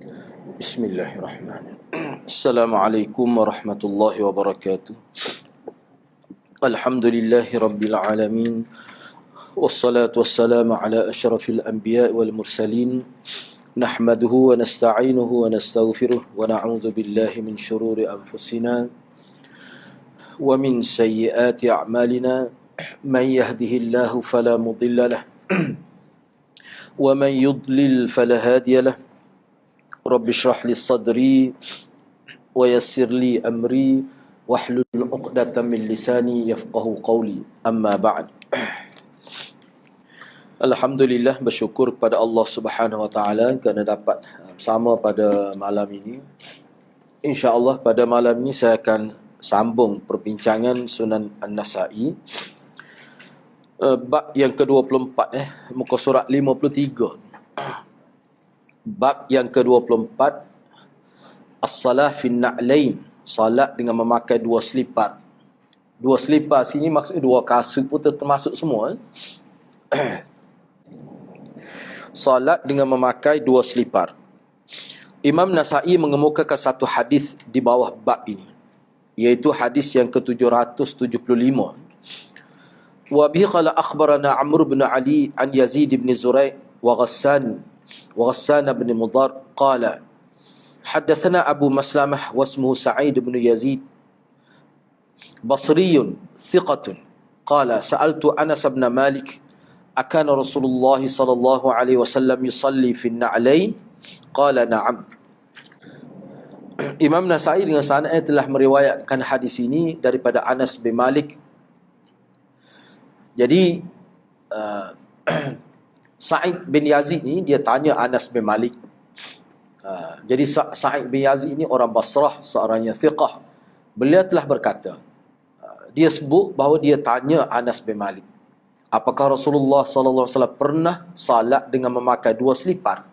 Bismillahirrahmanirrahim. Assalamualaikum warahmatullahi wabarakatuh. Alhamdulillahi rabbil alamin. Wassalatu wassalamu ala asyrafil anbiya wal mursalin. Nahmaduhu wa nasta'inuhu wa nastaghfiruh wa na'udzu billahi min shururi anfusina wa min sayyiati a'malina. Man yahdihillahu fala mudilla lahu wa man yudlil fala hadiya lahu. Rabbi shrah li sadri wa yassir li amri wahlul 'uqdatam min lisani yafqahu qawli. Amma ba'd. Alhamdulillah, bersyukur kepada Allah Subhanahu wa taala kerana dapat bersama pada malam ini. Insya-Allah pada malam ini saya akan sambung perbincangan Sunan An-Nasa'i, bab yang ke-24, muka surat 53. Bab yang ke-24, As-salah fin na'lain, salat dengan memakai dua selipar. Dua selipar sini maksudnya dua kasut pun termasuk semua. Salat dengan memakai dua selipar. Imam Nasa'i mengemukakan satu hadis di bawah bab ini, iaitu hadis yang ke-775. Wa bihi qala akhbarana Amr bin Ali an Yazid bin Zurai' wa Ghassan bin Mudar qala حدثنا أبو مسلمة واسمه سعيد بن يزيد بصري ثقة قال سألت أنس بن مالك أكان رسول الله صلى الله عليه وسلم يصلي في النعلين قال نعم. Imam Nasa'i dengan sanadnya telah meriwayatkan hadis ini daripada Anas bin Malik. Jadi Sa'id bin Yazid ni dia tanya Anas bin Malik. Jadi Sa'id bin Yazid ini orang Basrah, seorang yang thiqah. Beliau telah berkata, dia sebut bahawa dia tanya Anas bin Malik, apakah Rasulullah sallallahu alaihi wasallam pernah salat dengan memakai dua selipar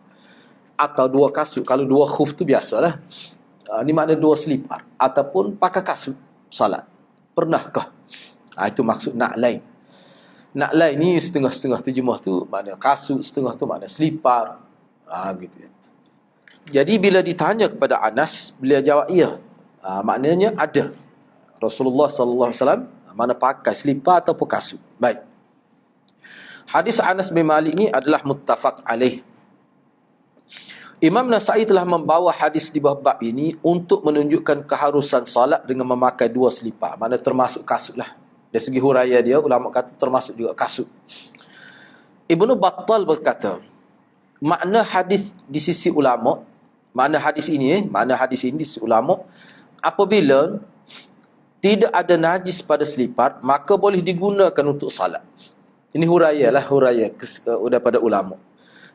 atau dua kasut? Kalau dua khuf tu biasalah. Ini makna dua selipar ataupun pakai kasut salat. Pernahkah? Itu maksud na'lain. Na'lain ni setengah-setengah terjemah tu makna kasut, setengah tu makna selipar. Begitu ya. Jadi bila ditanya kepada Anas, beliau jawab ya. Maknanya ada. Rasulullah sallallahu alaihi wasallam mana pakai selipar ataupun kasut. Baik. Hadis Anas bin Malik ni adalah muttafaq alaih. Imam Nasa'i telah membawa hadis di bawah bab ini untuk menunjukkan keharusan salat dengan memakai dua selipar. Mana termasuk kasut lah. Dari segi huraya dia, ulama kata termasuk juga kasut. Ibnu Battal berkata, makna hadis di sisi ulama, makna hadis ini di sisi ulama, apabila tidak ada najis pada selipar, maka boleh digunakan untuk salat. Ini huraya daripada ulama.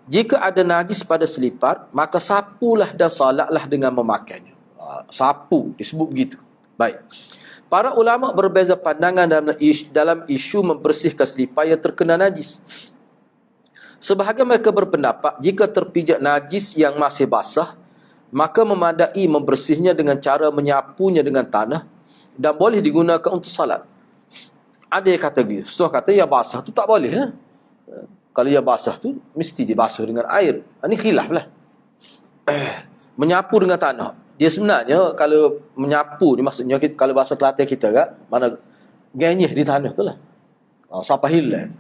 Jika ada najis pada selipar, maka sapulah dan salatlah dengan memakainya. Sapu disebut begitu. Baik. Para ulama berbeza pandangan dalam isu membersihkan selipar yang terkena najis. Sebahagian mereka berpendapat jika terpijak najis yang masih basah, maka memadai membersihnya dengan cara menyapunya dengan tanah dan boleh digunakan untuk salat. Ada yang kata begitu. Setengah kata yang basah tu tak boleh. Kalau yang basah tu mesti dibasuh dengan air. Ini khilaf lah. Menyapu dengan tanah. Dia sebenarnya kalau menyapu ni maksudnya kalau bahasa Kelantan kita kan, mana genyih di tanah tu lah. Siapa hilang.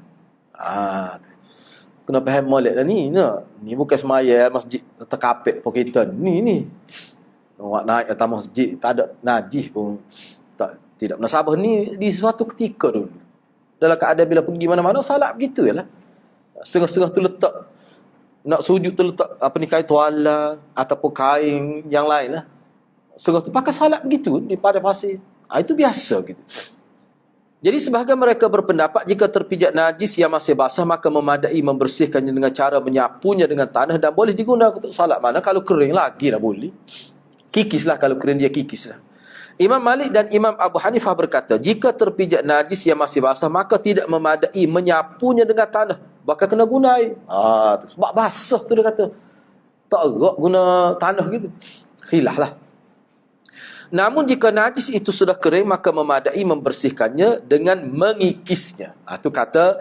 Kena faham molek lah ni. Ni bukan semaya masjid terkapit pun kita. Ni. Orang naik atas masjid tak ada najis pun. Tidak menasabah ni di suatu ketika dulu. Dalam keadaan bila pergi mana-mana salat begitu je lah. Setengah-setengah tu letak, nak sujud tu letak kain tuala ataupun kain yang lain lah. Setengah tu pakai salat begitu di padang pasir. Itu biasa gitu. Jadi sebahagian mereka berpendapat jika terpijak najis yang masih basah, maka memadai membersihkannya dengan cara menyapunya dengan tanah dan boleh digunakan untuk salat. Mana kalau kering lagi lah boleh. Kikislah, kalau kering dia kikislah. Imam Malik dan Imam Abu Hanifah berkata, jika terpijak najis yang masih basah, maka tidak memadai menyapunya dengan tanah. Bahkan kena guna air. Sebab basah tu dia kata. Tak erat guna tanah gitu. Khilaf lah. Namun jika najis itu sudah kering, maka memadai membersihkannya dengan mengikisnya. Itu kata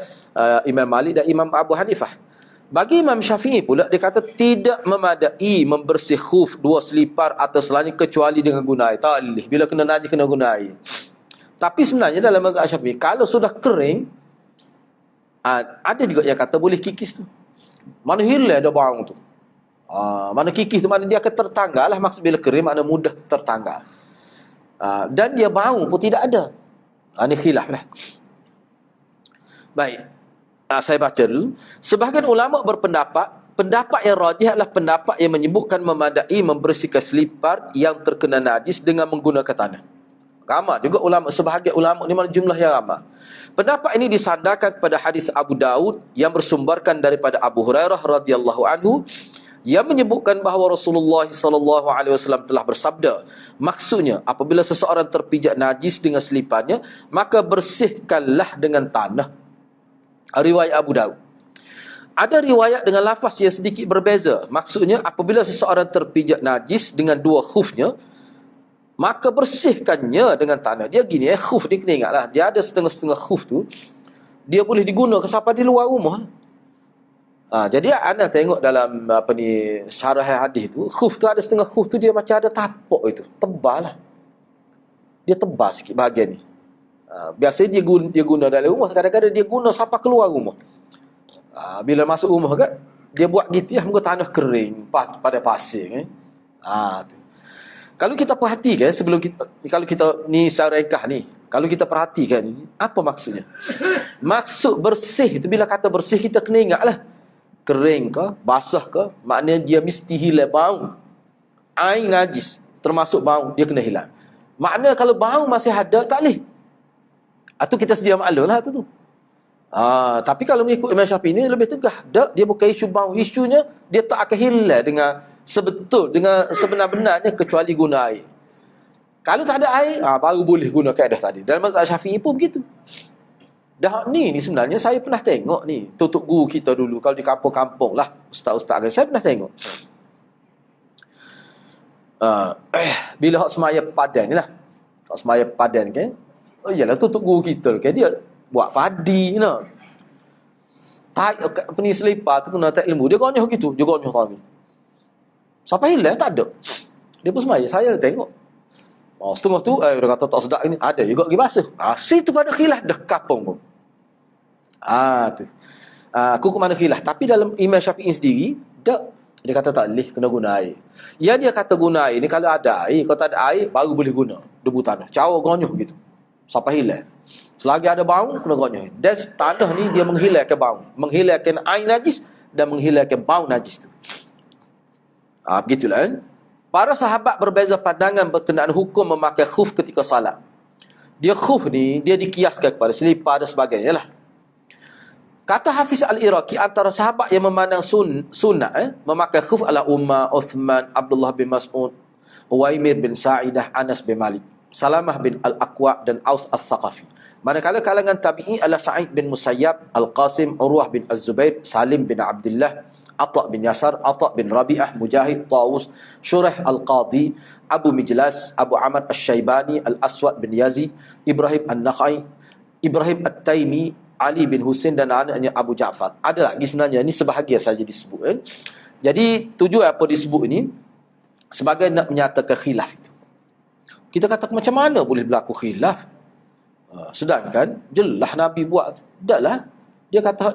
Imam Malik dan Imam Abu Hanifah. Bagi Imam Syafi'i pula, dia kata tidak memadai membersih khuf 2 selipar atau selain kecuali dengan guna air. Tak boleh. Bila kena najis, kena guna air. Tapi sebenarnya dalam mazhab Syafi'i, kalau sudah kering, ada juga yang kata boleh kikis tu. Mana hilang ada bau tu. Mana kikis tu, mana dia akan tertanggal lah. Maksud bila kering, mana mudah tertanggal. Dan dia bau pun tidak ada. Ini khilaf lah. Baik. Saya baca dulu. Sebahagian ulama pendapat yang rajih adalah pendapat yang menyebutkan memadai membersihkan selipar yang terkena najis dengan menggunakan tanah. Ramai juga ulama, sebahagian ulama ni mana jumlah yang ramai. Pendapat ini disandarkan kepada hadis Abu Daud yang bersumberkan daripada Abu Hurairah radhiyallahu anhu yang menyebutkan bahawa Rasulullah sallallahu alaihi wasallam telah bersabda. Maksudnya, apabila seseorang terpijak najis dengan seliparnya, maka bersihkanlah dengan tanah. Riwayat Abu Daud. Ada riwayat dengan lafaz yang sedikit berbeza. Maksudnya, apabila seseorang terpijak najis dengan 2 khufnya, maka bersihkannya dengan tanah. Dia gini, khuf ni kena ingatlah. Dia ada setengah-setengah khuf tu, dia boleh digunakan sampai di luar rumah. Jadi anda tengok dalam syarah hadis tu, khuf tu ada setengah khuf tu dia macam ada tapak itu, tebal lah. Dia tebal sikit bahagian ni. Biasanya dia guna dalam rumah, kadang-kadang dia guna sampai keluar rumah. Bila masuk rumah kan, dia buat gitu ya, muka tanah kering pada pasir tu. Kalau kita perhatikan kalau kita ni secara rekah ni, kalau kita perhatikan ni, apa maksudnya? Maksud bersih itu, bila kata bersih kita kena ingatlah, kering ke, basah ke, maknanya dia mesti hilang bau. Air najis, termasuk bau, dia kena hilang. Maknanya kalau bau masih ada, tak boleh. Atau kita sedia maklum lah tu. Tapi kalau mengikut Imam Syafi'i ni lebih tegah. Dia bukan isu bau, isunya dia tak akan hilang dengan sebenar-benarnya kecuali guna air. Kalau tak ada air, baru boleh guna kaedah tadi. Dalam mazhab Syafi'i pun begitu. Dah ni sebenarnya saya pernah tengok ni, tutup guru kita dulu kalau di kampung-kampung lah, ustaz-ustaz kan, saya pernah tengok. Bila hak semaya padan ni lah. Hak semaya padan kan. Iyalah tutup guru kita kan, dia buat padi nah. Peni selipar tu kena tak ilmu. Dia gonyah gitu, dia gonyah tadi. Sampai hilang tak ada. Dia pun semaya, saya dah tengok. Setengah tu dia kata tak sedap ini, ada juga pergi basuh. Situ pada khilaf dah kapung pun. Tu. Kuku mana khilaf. Tapi dalam Imam Syafi'i sendiri, dia kata tak boleh, kena guna air. Yang dia kata guna air ni, kalau ada air, kalau tak ada air, baru boleh guna debu tanah. Cawa gonyah gitu. Sampai hilang. Selagi ada bau, kena gonyah. Dan tanah ni dia menghilangkan bau. Menghilangkan air najis dan menghilangkan bau najis tu. Begitulah kan. Para sahabat berbeza pandangan berkenaan hukum memakai khuf ketika salat. Dia khuf ni, dia dikiaskan kepada selipar dan sebagainya lah. Kata Hafiz Al-Iraqi, antara sahabat yang memandang sunnah memakai khuf adalah Umar, Uthman, Abdullah bin Mas'ud, Uwaimir bin Sa'idah, Anas bin Malik, Salamah bin Al-Aqwa dan Aus Al-Thaqafi. Manakala kalangan tabi'i adalah Sa'id bin Musayyab, Al-Qasim, Urwah bin Az-Zubair, Salim bin Abdullah, Atta' bin Yasar, Atta' bin Rabi'ah, Mujahid, Tawus, Shuraih Al-Qadhi, Abu Mijlas, Abu Amr Al-Shaybani, Al-Aswad bin Yazid, Ibrahim An-Nakhai, Ibrahim At-Taimi, Ali bin Husain dan anaknya Abu Ja'far. Ada lagi sebenarnya, ini sebahagian saja disebut. Jadi tujuan apa disebut ini? Sebagai nak menyatakan khilaf itu. Kita kata macam mana boleh berlaku khilaf? Sedangkan jelas Nabi buat. Taklah. Dia kata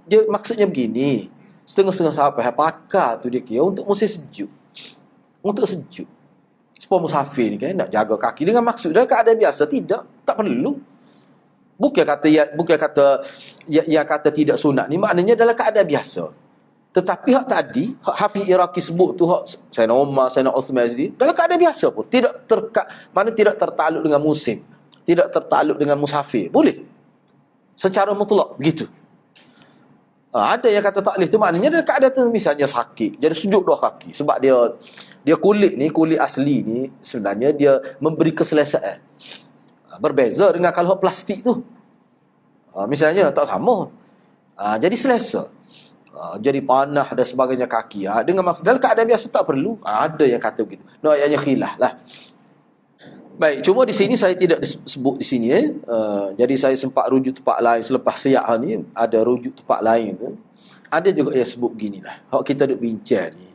dia maksudnya begini. Setengah-setengah sahabat pakar tu dia kira untuk musim sejuk. Untuk sejuk. Supaya musafir ni kan nak jaga kaki dengan maksud dalam keadaan biasa tidak, tak perlu. Bukan kata yang kata tidak sunat ni maknanya dalam keadaan biasa. Tetapi hak tadi, hak Hafiz Iraqi sebut tu, hak Sayyidina Umar, Sayyidina Uthman sendiri, dalam keadaan biasa pun tidak tidak tertakluk dengan musim, tidak tertakluk dengan musafir. Boleh. Secara mutlak begitu. Ada yang kata tak boleh tu maknanya dalam keadaan tu misalnya sakit, jadi sujud 2 kaki sebab dia kulit asli ni sebenarnya dia memberi keselesaan. Berbeza dengan kalau plastik tu. Misalnya tak sama. Jadi selesa. Jadi panah dan sebagainya kaki. Dengan maksud dalam keadaan biasa tak perlu. Ada yang kata begitu. Ayatnya khilaf lah. Baik, cuma di sini saya tidak sebut di sini. Jadi saya sempat rujuk tempat lain selepas siap ni. Ada rujuk tempat lain tu. ada juga yang sebut ginilah. Hak kita duk bincang ni.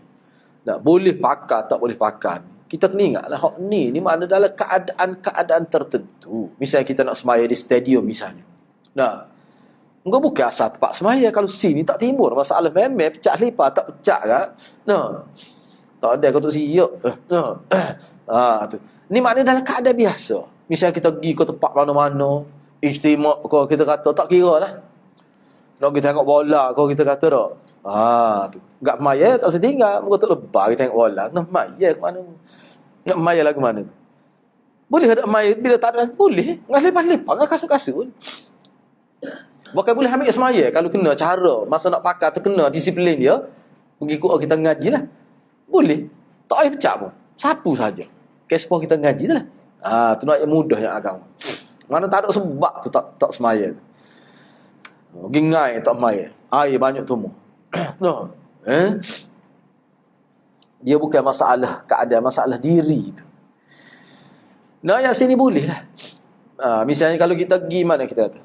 Nak boleh pakar tak boleh pakar. Kita kena ingatlah hak ni makna dalam keadaan tertentu. Misalnya kita nak semaya di stadium misalnya. Nah, engkau bukan asal tempat semaya. Kalau sini tak timbul masalah memang pecah lipa tak pecah kan. Nah. Tak ada kau tu siap. Tu. Ni maknanya dalam keadaan biasa. Misalnya kita pergi ke tempat mana-mana, ijtimak kau kita kata tak kira lah. Nak kita tengok bola kau kita kata tak. Tu. Enggak maya tak setinggal, muka tu lebar kita tengok bola. Nak maya ke mana? Nak maya lah ke mana tu? Boleh ada maya bila tak ada boleh. Enggak lepas-lepas, enggak kasut-kasut. Bukan boleh ambil semaya kalau kena cara masa nak pakai terkena disiplin dia. Mengikut kita ngaji lah. Boleh. Tak payah pecah pun. Sapu saja. Kespo kita ngaji lah. Tu nak yang mudah yang agama. Mana tak ada sebab tu tak semaya. Gingai tak semaya. Air banyak tumbuh. No. Dia bukan masalah keadaan, masalah diri tu. Nah, yang sini boleh lah. Misalnya kalau kita pergi mana kita kata.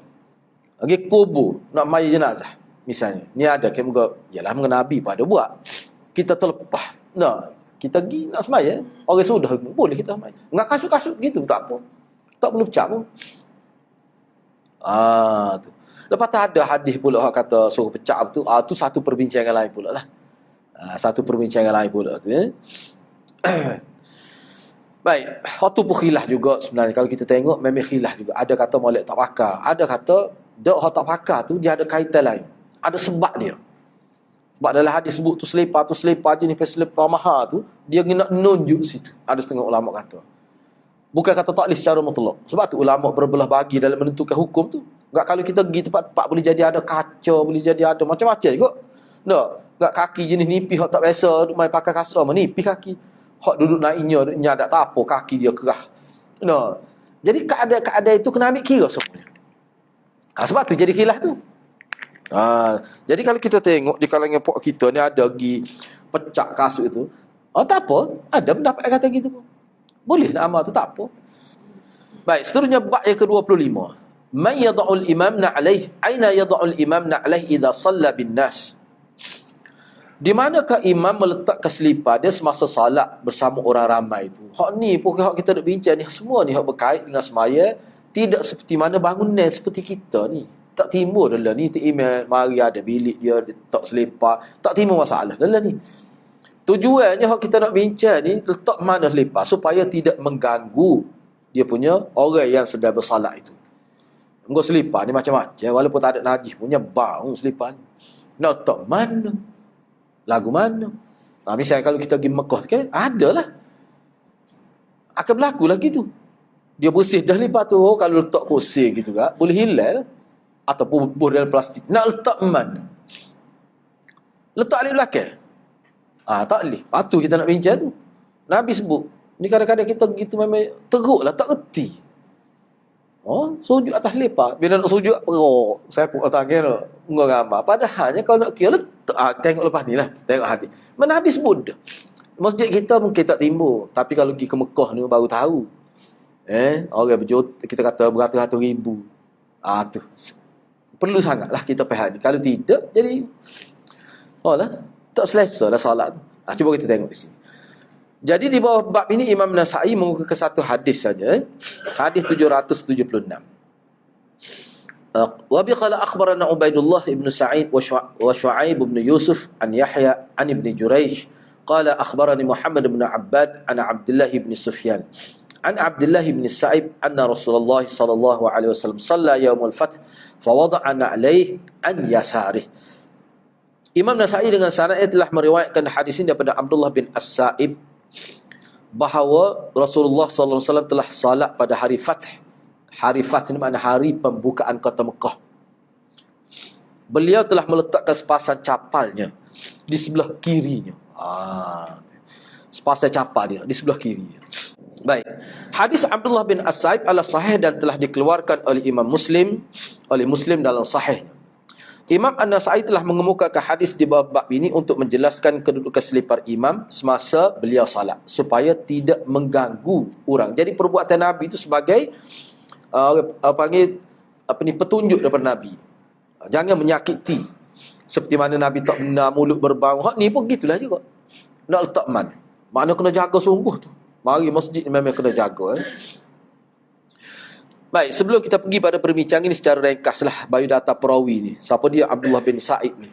Pergi kubur, nak maya jenazah. Misalnya. Ni ada kemuka, yalah mengenai Nabi pada buat. Kita terlepas. Nah, kita pergi nak semaya. Orang sudah, boleh kita semaya. Enggak kasut-kasut gitu, tak apa. Tak perlu pecah pun. Tu. Lepas tu ada hadis pula orang kata suruh pecah tu. Tu satu perbincangan lain pula lah. Satu perbincangan lain pula tu. Baik. Waktu pun khilaf juga sebenarnya. Kalau kita tengok memang khilaf juga. Ada kata molek tak pakar. Ada kata dok orang tak pakar tu dia ada kaitan lain. Ada sebab dia. Sebab dalam hadis sebut tu selipar jenis selipar mahal tu, dia nak nunjuk situ. Ada setengah ulama kata. Bukan kata tak boleh secara mutlak. Sebab tu ulama berbelah bagi dalam menentukan hukum tu. Enggak kalau kita pergi tempat-tempat boleh jadi ada kaca, boleh jadi ada macam-macam juga. Tak. Enggak kaki jenis nipis hak tak biasa main pakai kasut menipis kaki. Hak duduk naiknya nyadak tak apa kaki dia kerah. Tak. Jadi keadaan itu kena ambil kira sebenarnya. Sebab tu jadi khilaf tu. Jadi kalau kita tengok di kalangan puak kita ni ada lagi pecah kasut itu. Tak apa, ada pendapat yang kata gitu pun. Boleh nak amal tu tak apa. Baik, seterusnya bab yang ke-25. Man yad'ul imam na'alaih, aina yad'ul imam na'alaih idza shalla bin nas. Di manakah imam meletakkan selipar dia semasa salat bersama orang ramai itu? Hak ni pun hak kita nak bincang ni semua ni hak berkait dengan semaya, tidak seperti mana bangunan seperti kita ni. Tak timbul dalam ni imam mari ada bilik dia letak selipar, tak timbul masalah dalam ni. Tujuannya hak kita nak bincang ni letak mana selipar supaya tidak mengganggu dia punya orang yang sedang bersalat itu. Engkau selipar ni macam-macam walaupun tak ada najis punya bau selipar ni. Nak letak mana? Lagu mana? Misalnya kalau kita pergi Mekah kan adalah akan berlaku lagi tu. Dia bersih dah selipar tu kalau letak kursi gitu kan boleh hilang ataupun dalam plastik. Nak letak mana? Letak di belakang. Tak boleh. Patu kita nak bincang tu. Nabi sebut. Ni kadang-kadang kita gitu memang teruklah, tak reti. Sujud atas lepak. Bila nak sujud, peruk. Saya pun tangan tu. Enggak gambar. Padahalnya kalau nak kira, tengok lepas ni lah. Tengok hadis. Mana Nabi sebut dah. Masjid kita mungkin tak timbul. Tapi kalau pergi ke Mekah ni baru tahu. Orang kita kata beratus-ratus ribu. Tu. Perlu sangatlah kita faham ni. Kalau tidak, jadi tak selesa lah salat tu. Cuba kita tengok di sini. Jadi di bawah bab ini Imam Nasa'i mengukuhkan satu hadis saja. Hadis 776. Wa bi qala akhbarana Ubaidullah ibn Sa'id wa Shu'aib ibn Yusuf an Yahya an ibn Jurayj qala akhbarani Muhammad ibn Abbad an Abdullah ibn Sufyan an Abdullah ibn Sa'ib anna Rasulullah sallallahu alaihi wasallam shalla yaumul fath fa wada'a na'layhi an yasarih. Imam Nasa'i dengan sanadnya telah meriwayatkan hadis ini daripada Abdullah bin As-Sa'ib bahawa Rasulullah sallallahu alaihi wasallam telah salat pada hari Fath. Hari Fath ini makna hari pembukaan kota Mekah. Beliau telah meletakkan sepasang capalnya di sebelah kirinya. Sepasang capal dia di sebelah kirinya. Baik. Hadis Abdullah bin As-Sa'ib adalah sahih dan telah dikeluarkan oleh Imam Muslim, dalam sahihnya. Imam An-Nasa'i telah mengemukakan hadis di bawah bab ini untuk menjelaskan kedudukan selipar imam semasa beliau salat supaya tidak mengganggu orang. Jadi perbuatan Nabi itu sebagai petunjuk daripada Nabi. Jangan menyakiti Seperti mana Nabi tak benar mulut berbau. Hak ni pun gitulah juga. Nak letak man. Makna kena jaga sungguh tu. Mari masjid ni memang kena jaga. Baik, sebelum kita pergi pada perbincangan ini secara ringkaslah biodata perawi ni. Siapa dia? Abdullah bin Sa'id ni.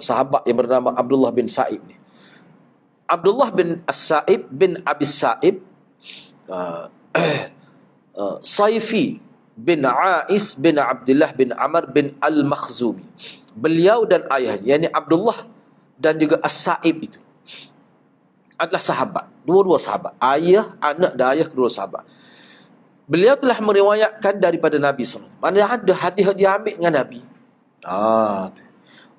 Sahabat yang bernama Abdullah bin Sa'id ni. Abdullah bin As-Sa'ib bin Abi Sa'ib Saifi bin A'is bin Abdullah bin Amr bin Al-Makhzumi. Beliau dan ayahnya, yakni Abdullah dan juga As-Sa'ib itu adalah sahabat. Dua-dua sahabat. Ayah, anak dan ayah kedua sahabat. Beliau telah meriwayatkan daripada Nabi SAW. Mana ada hadis dia ambil dengan Nabi.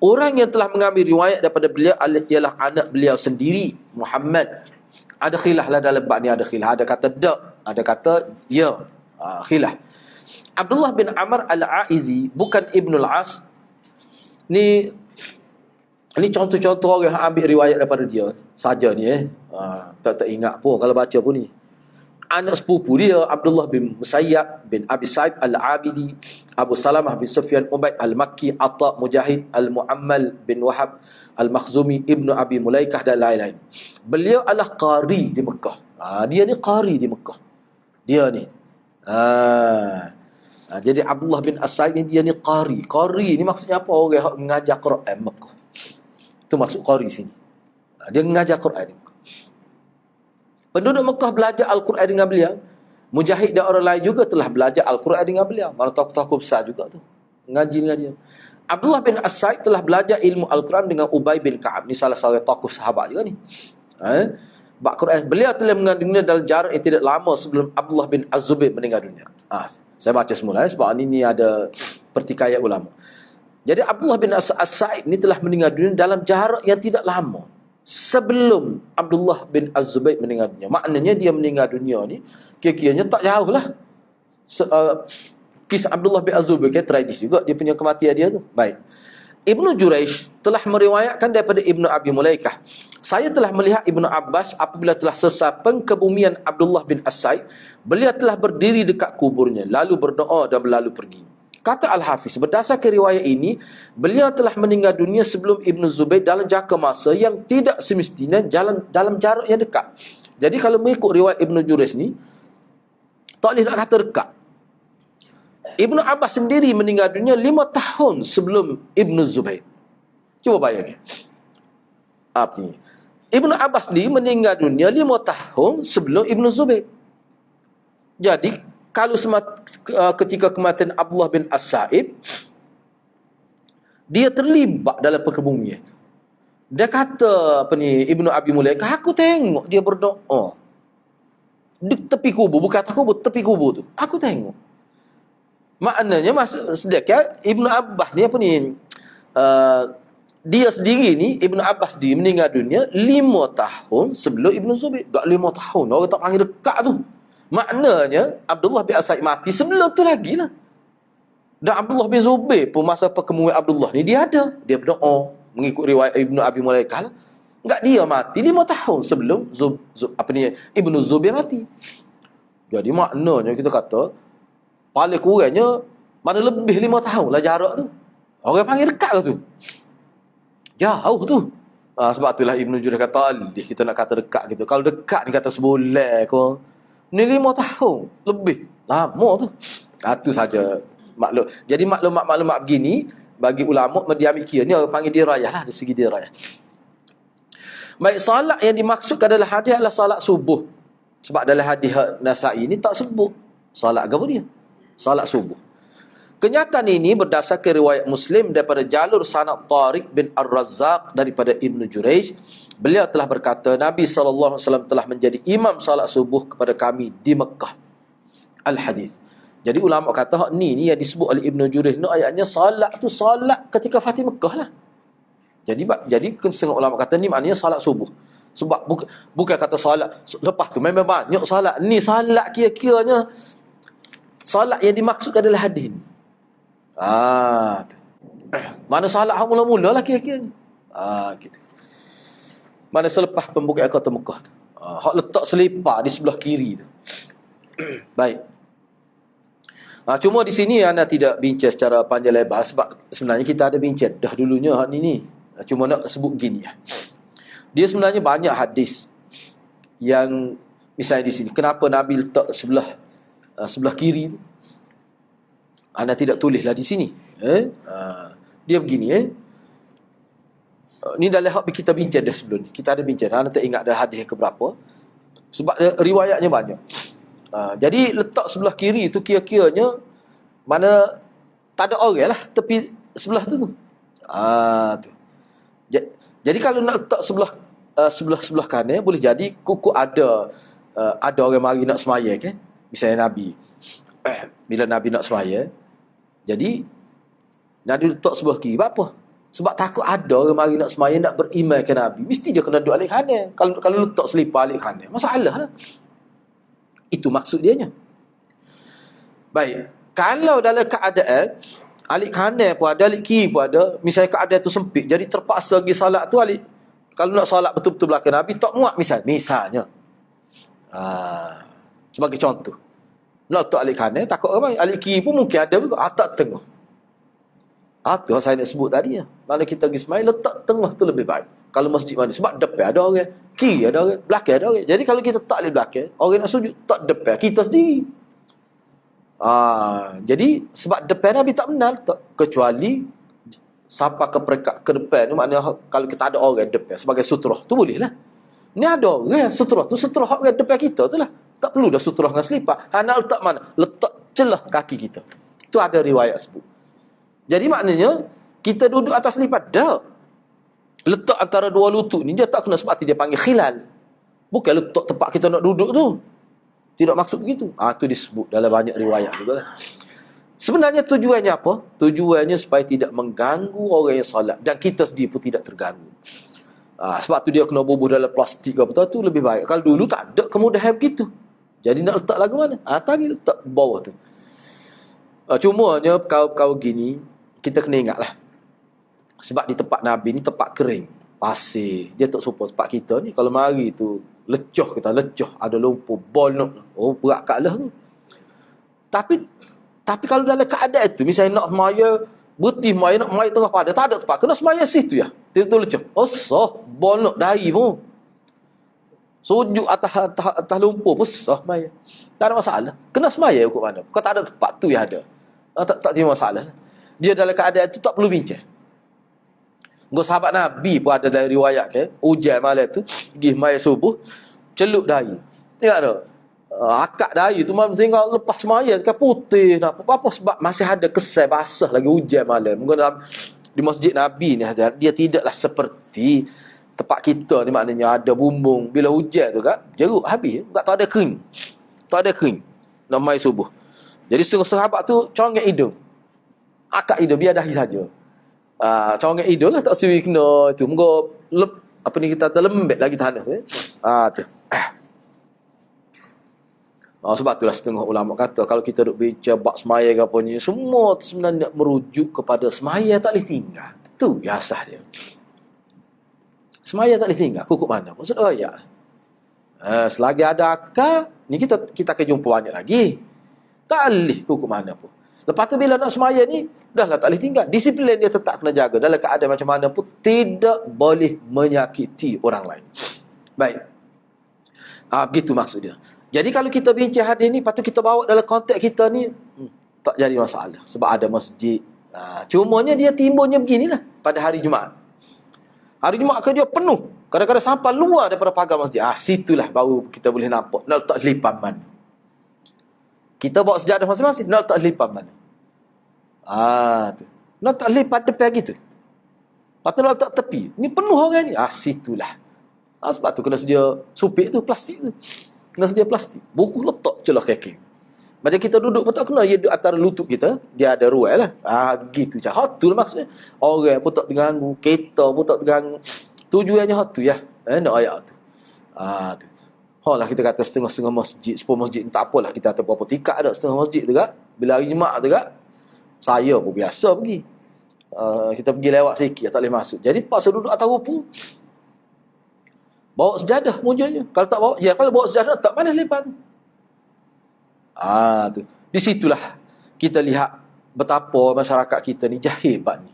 Orang yang telah mengambil riwayat daripada beliau ialah anak beliau sendiri, Muhammad. Ada khilaf lah dalam bab ni, ada khilaf. Ada kata tak, ada kata ya. Khilaf. Abdullah bin Amr al-Aizi, bukan Ibnul As. Ni contoh-contoh orang yang ambil riwayat daripada dia saja ni. Tak ingat pun kalau baca pun ni. Anak sepupu dia Abdullah bin Musayyab bin Abi Sa'id al-Abidi, Abu Salamah bin Sufyan Ubaid al-Makki, Atta Mujahid al-Mu'ammal bin Wahab al-Makhzumi, Ibnu Abi Mulaikah dan lain-lain. Beliau adalah qari di Mekah. Dia ni qari di Mekah. Dia ni. Jadi Abdullah bin As-Sa'id ni dia ni qari. Qari ni maksudnya apa? Orang yang mengajar Quran Mekah. Itu maksud qari sini. Dia mengajar Quran di Mekah. Penduduk Mekah belajar Al-Quran dengan beliau. Mujahid dan orang lain juga telah belajar Al-Quran dengan beliau. Malah tokoh-tokoh besar juga tu. Ngaji dengan dia. Abdullah bin As-Sa'id telah belajar ilmu Al-Quran dengan Ubay bin Ka'ab. Ni salah seorang tokoh sahabat juga ni. Quran. Beliau telah mengandungnya dalam jarak yang tidak lama sebelum Abdullah bin Az-Zubair meninggal dunia. Saya baca semula sebab ini ada pertikaian ulama. Jadi Abdullah bin As-Sa'id ni telah meninggal dunia dalam jarak yang tidak lama sebelum Abdullah bin Az-Zubair meninggal dunia. Maknanya dia meninggal dunia ni kira-kiranya tak jauh lah. Kisah Abdullah bin Az-Zubair tragis juga dia punya kematian dia tu. Baik. Ibnu Jurayj telah meriwayatkan daripada Ibnu Abi Mulaikah. Saya telah melihat Ibnu Abbas apabila telah selesai pengkebumian Abdullah bin As-Sa'id, beliau telah berdiri dekat kuburnya lalu berdoa dan berlalu pergi. Kata Al-Hafiz, berdasarkan riwayat ini, beliau telah meninggal dunia sebelum Ibnu Zubair dalam jangka masa yang tidak semestinya dalam jarak yang dekat. Jadi kalau mengikut riwayat Ibnu Jurayj ni, tak boleh nak kata dekat. Ibnu Abbas sendiri meninggal dunia 5 tahun sebelum Ibnu Zubair. Cuba bayangkan. Apa ni? Ibnu Abbas ni meninggal dunia 5 tahun sebelum Ibnu Zubair. Jadi kalau ketika kematian Abdullah bin As-Sa'ib, dia terlibat dalam perkebumian. Dia kata Ibnu Abi Mulaikah, aku tengok dia berdoa di tepi kubur, bukan atas kubur, tepi kubur tu. Aku tengok. Maknanya sedekah Ibnu Abbas ni dia sendiri ni, Ibnu Abbas dia meninggal dunia 5 tahun sebelum Ibnu Zubair. Tak 5 tahun, orang tak panggil dekat tu. Maknanya Abdullah bin As-Sa'id mati sebelum tu lagi lah. Dan Abdullah bin Zubair pun masa perkemuan Abdullah ni dia ada. Dia berdoa mengikut riwayat Ibnu Abi Mulaikah lah. Enggak, dia mati 5 tahun sebelum Ibnu Zubair mati. Jadi maknanya kita kata paling kurangnya mana lebih 5 tahun lah jarak tu. Orang panggil dekat ke tu? Jauh tu. Sebab itulah Ibnu Jurayj kata kita nak kata dekat gitu. Kalau dekat ni kata sebulan ke. Ni 5 tahun lebih lama tu. Itu saja maklum. Jadi maklumat begini bagi ulama mendiami kira ni orang panggil dirayah lah, dari segi dirayah. Baik, solat yang dimaksudkan adalah hadis adalah solat subuh. Sebab dalam hadis Nasa'i ni tak sebut solat apa dia? Solat subuh. Kenyataan ini berdasarkan riwayat Muslim daripada jalur sanad Tariq bin Ar-Razzaq daripada Ibnu Jurayj. Beliau telah berkata, Nabi SAW telah menjadi imam salat subuh kepada kami di Mekah. Al-Hadith. Jadi ulama kata, ni yang disebut oleh Ibnu Jurayj, ni ayatnya salat tu salat ketika Fatih Mekah lah. Jadi setengah ulama kata ni maknanya salat subuh. Sebab bukan kata salat lepas tu memang banyak salat. Ni salat kira-kiranya salat yang dimaksudkan adalah hadis ni. Mana salat mula-mula lah kira-kiranya. Gitu. Mana selepas pembukaan kota Mekah tu. Hak letak selipar di sebelah kiri tu. Baik. Cuma di sini anda tidak bincang secara panjang lebar sebab sebenarnya kita ada bincang dah dulunya hak ni. Cuma nak sebut gini ya. Dia sebenarnya banyak hadis yang misalnya di sini kenapa Nabi letak sebelah kiri tu. Anda tidak tulislah di sini. Dia begini ni dah hak kita bincang dah sebelum ni. Kita ada bincang. Anda tak ingat dah hadis ke berapa. Sebab riwayatnya banyak. Jadi letak sebelah kiri tu kira-kiranya mana tak ada orang lah tepi sebelah tu. Tu. Jadi kalau nak letak sebelah kanan boleh jadi kuku ada orang mari nak semaya kan. Misalnya Nabi. Bila Nabi nak semaya, jadi Nabi letak sebelah kiri. Apa? Sebab takut ada orang mari nak semaya nak beriman ke Nabi. Mesti dia kena duduk alik kanan. Kalau letak selipar alik kanan, masalah lah. Itu maksud dianya. Baik. Kalau dalam keadaan alik kanan pun ada, alik kiri pun ada, misalnya keadaan tu sempit, jadi terpaksa pergi salat tu kalau nak salat betul-betul belakang Nabi, tak muat misalnya. Sebagai contoh. Nak letak alik kanan, takut ramai. Alik kiri pun mungkin ada juga. Tak tengah. Tu saya nak sebut tadi. Mana kita pergi semai, letak tengah tu lebih baik. Kalau masjid mana. Sebab depan ada orang. Kiri ada orang. Belakang ada orang. Jadi kalau kita tak boleh belakang, orang nak sujud, tak depan. Kita sendiri. Jadi sebab depan Nabi tak benar. Kecuali sampai ke depan. Maknanya kalau kita ada orang depan sebagai sutrah, tu boleh lah. Ni ada orang sutrah tu. Sutrah orang depan kita tu lah. Tak perlu dah sutrah dengan selipar. Nak letak mana? Letak celah kaki kita. Tu ada riwayat sebut. Jadi maknanya kita duduk atas lipat dah. Letak antara dua lutut ni dia tak kena sebab dia panggil khilal. Bukan letak tempat kita nak duduk tu. Tidak maksud begitu. Tu disebut dalam banyak riwayat juga lah. Sebenarnya tujuannya apa? Tujuannya supaya tidak mengganggu orang yang solat dan kita sendiri pun tidak terganggu. Sebab tu dia kena bubuh dalam plastik ke apa tu lebih baik. Kalau dulu tak ada kemudahan begitu. Jadi nak letak lagu mana? Tadi letak bawah tu. Cumanya kau gini kita kena ingatlah. Sebab di tempat Nabi ni tempat kering, pasir. Dia tak serupa tempat kita ni. Kalau mari tu lecoh, ada lumpur, bol nak. Berat kalah tu. Tapi kalau dalam keadaan tu, misalnya nak semaya, berhenti semaya, nak semaya tengah pada, tak ada tempat. Kena semaya situ ya. Tiba-tiba lecoh. Bol nak dari pun. Sujud atas lumpur pun semaya. Tak ada masalah. Kena semaya ikut mana. Kau tak ada tempat tu yang ada. Tak ada masalah. Dia dalam keadaan itu tak perlu bincang. Sahabat Nabi pun ada dari riwayat ke, hujan malam tu, pergi semaya subuh, celup dahi. Tengok tak? Akak dahi tu memang tengok lepas semaya kan putih. Apa sebab masih ada kesan basah lagi hujan malam. Mungkin di masjid Nabi ni dia tidaklah seperti tempat kita ni, maknanya ada bumbung. Bila hujan tu kan, jeruk habis. Tak ada kering. Nak semaya subuh. Jadi setengah sahabat tu congek hidung. Akak hidung biar dahi saja. Congek hidung lah tak suri kena tu. Moga kita terlembek lagi tanah tu. Sebab itulah setengah ulama kata kalau kita duk bincang bab semaya ke apa ni, semua tu sebenarnya merujuk kepada semaya tak boleh tinggal. Tu biasa dia. Semaya tak boleh tinggal. Kukuk mana? Maksud ayat. Selagi ada akal, ni kita akan jumpa banyak lagi. Tak boleh kukuk mana pun. Lepas tu bila nak semaya ni, dah lah tak boleh tinggal. Disiplin dia tetap kena jaga. Dalam keadaan macam mana pun, tidak boleh menyakiti orang lain. Baik. Begitu maksud dia. Jadi kalau kita bincang hadis ni, lepas tu kita bawa dalam konteks kita ni, tak jadi masalah. Sebab ada masjid. Cumanya dia timbulnya beginilah pada hari Jumaat. Hari Jumaat ke dia penuh. Kadang-kadang sampai luar daripada pagar masjid. Situlah baru kita boleh nampak. Nak letak selipan mana. Kita bawa sejadah masing-masing. Nak letak selipan mana. Tu. Nak letak selipan depan gitu. Lepas tu nak letak tepi. Ni penuh orang ni. Situlah. Sebab tu kena sedia supik tu, plastik tu. Kena sedia plastik. Buku letak celah kaki. Macam kita duduk pun tak kena. Dia duduk antara lutut kita. Dia ada ruang lah. Gitu je. Tu lah maksudnya. Orang pun tak terganggu. Kereta pun tak terganggu. Tujuannya tu ya. Nak ayat tu. Tu. Lah kita kata setengah-setengah masjid. Sepuluh masjid ni tak apalah. Kita kata berapa tingkat ada setengah masjid tu kan. Bila hari Jumaat tu kan. Saya pun biasa pergi. Kita pergi lewat sikit. Tak boleh masuk. Jadi pasal duduk atas rupu. Bawa sejadah munculnya. Kalau tak bawa. Kalau bawa sejadah tak mana lepas tu. Tu. Di situlah kita lihat betapa masyarakat kita ni jahil pak ni.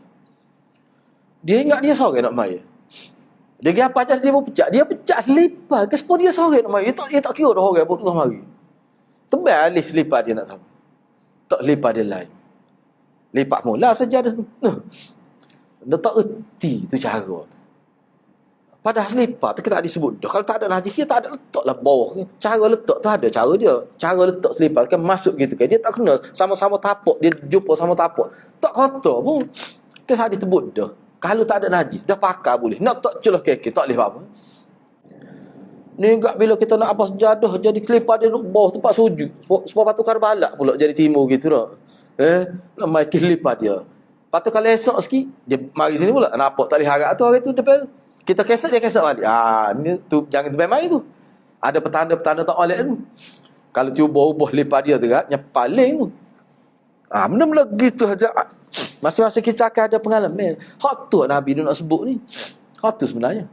Dia ingat dia seorang nak maya. Dia pergi apa aja dia pun pecah. Dia pecah lipat ke sepuluh dia seorang nak maya. Dia tak kira dah orang pun tengah mari. Tebal alif lipat dia nak tahu. Tak lipat dia lain. Lipat mula saja dah. Dia tak erti tu cara tu. Padahal lipat tu kita tak disebut dah. Kalau tak ada najis kita tak ada letak lah bawah. Cara letak tu ada cara dia. Cara letak selipat kan masuk gitu kan. Dia tak kena sama-sama tapak. Dia jumpa sama tapak. Tak kotor pun. Kita tak disebut dah. Kalau tak ada najis dah pakai boleh. Nak tak celah keke tak boleh apa. Ni enggak bila kita nak apa sejadah jadi selipat dia duduk bawah tempat sujud. Sebab batu Karbala pula jadi timur gitu dah. Nak main lipat dia. Lepas tu kalau esok sikit dia mari sini pula. Nampak tak boleh harap tu hari tu depan. Kita kesek dia kesek balik. Ni tu jangan terbaik mari tu. Ada petanda-petanda tak oleh tu. Kalau cuba ubah lipat dia tu kan, yang paling tu. Benda-benda gitu aja. Masing-masing kita akan ada pengalaman. Hak tu Nabi dia nak sebut ni. Hak tu sebenarnya.